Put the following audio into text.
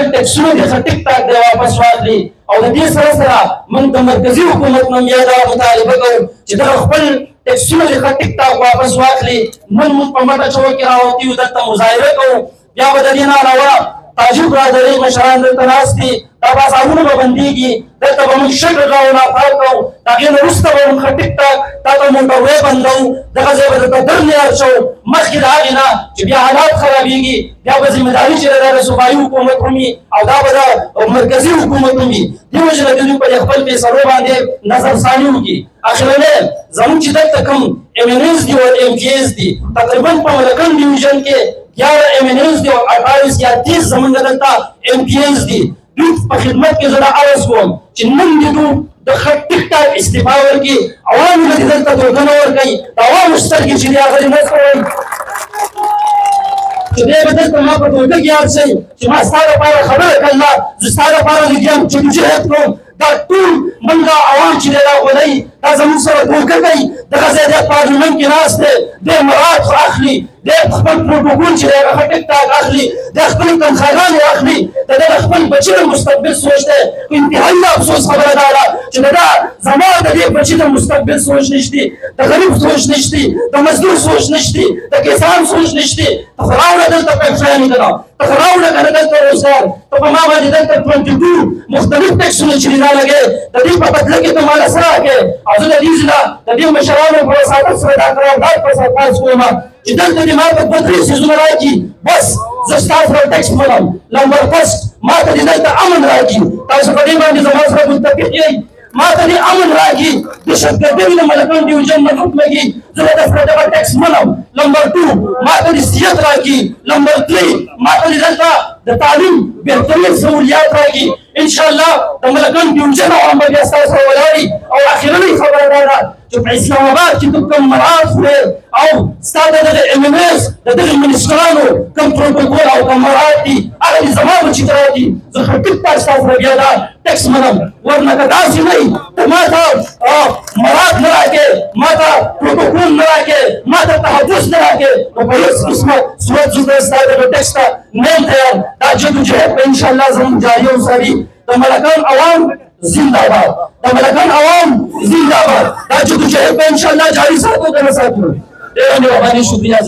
خپل ټیکسونه د ټیک ټاک دی واپس واخلي او د دې سره سره موږ د مرکزي حکومت نه بیا دا مطالبه کوو چې دغه خپل ټیکسونه د ټیک ټاک واپس واخلي. نن موږ په مټه چوک کې راوتي یو دلته مظاهره کوو. بیا به د دې نه علاوه تاجک برادرۍ مشران دلته ناست دي، دا بازارونه به بندېږي، دلته به موږ شګه کوو، ناپال کوو، د هغې نه وروسته به موږ ټیک ټاک تا ته موټروې بندوو، دغه ځای به درته درنې اچوو. مخکې د هغې نه چې بیا حالات خرابېږي بیا به ذمهداري چې دا د صوبایي حکومت هم وي او دا به د مرکزي حکومت هم وي. دې وجې نه دوی په خپل فیصلو باندې نظرثاني وکړي. اخرنی زموږ چې دلته کوم MNAs دي او MPAs دي تقریبا په ملکن ډیویژن کې 11 MNAs دي او 28 یا 30 زموږ دلته MPAs دي. دوی په خدمت کې زه دا عرض کوم چې نن دې دوی د ټیک ټاک استعفا ورکړي، عوامو له دې دلته دوکه نه ورکوي، د عوامو سترګې چې دي هغه دې نه ځغلوي چې دی به دلته ما په دوکه کې یاد شي چې ما ستا لپاره خبره کړله، زه ستا لپاره لګیا یم چې جهاد کوم. دا ټول موږ عوام چې دی دا غولوي، دا زموږ سره دوکه کوي. دغه ځای دی پارلمان کې ناست دی، دی مراد خو اخلي، دی خپل پروټوکول چې دی هغه ټیک ټاک اخلي، دی خپلې تنخواګانې اخلي، د ده د خپل بچي د مستقبل سوچ دی. انتهایي د افسوس خبره دا ده چې د ده زما د دې بچي د مستقبل سوچ نشته، د غریب سوچ نشته، د مزدور سوچ نشته، د کسان سوچ نشته. ته خو راوړه دلته پیسې نه ده، ته خو راوړه که نه دلته روزګار، ته په ما باندې دلته 22 مختلف ټیکسونه چې دي دا لګې، د دې په بدله کې ته ماله څه راکړې. او زه د دې ځله د دې مشرانو په وساطت سره دا قرارداد په سر پاس کوم چې دلته دې ما ته 2-3 څیزونه راکړي، بس زه ستا سره ټیکس منم. نمبر فسټ ما ته دې دلته امن راکړي، تاسو په دې باندې زما سره متفق یئ، ما ته دې امن راکړي، دهشتګردۍ د ملکن ډیویژن نه ختمېږي، زه به درسره دغه ټیکس منم. نمبر 2 ما ته دې صحت راکړي. نمبر 3 ما ته دې دلته د تعلیم بهترین سهولیات راکړي. انشاءالله د ملکن ډیویژن عوام به بیا ستاسو سره ولاړي. او اخرنۍ خبره دا ده چې په اسلام آباد کې ته کوم مراعات خورې او ستا د دغه MNAs د دغه منسټرانو کوم پروټوکول او کوم مراعات دي هغه دې زما بچي ته راکړي. زه خو ټیک ټاک ستا سره بیا دا ټیکس منم. ورنه که داسې نه وي ته ما ته مراعات نه راکړې، ما ته پروټوکول نه راکړې، ما ته تحفظ نه راکړې، نو په هېڅ قسمه صورت زه ستا دغه ټیکس ته نه یم تیار. دا جدوجهد به انشاءالله زموږ جاري وساتي. د ملکان عوام زنده باد، د ملکان عوام زنده باد. دا جدوجهد به انشاءالله جاري ساتو که نه ساتو. ډېره مهرباني، شکریه.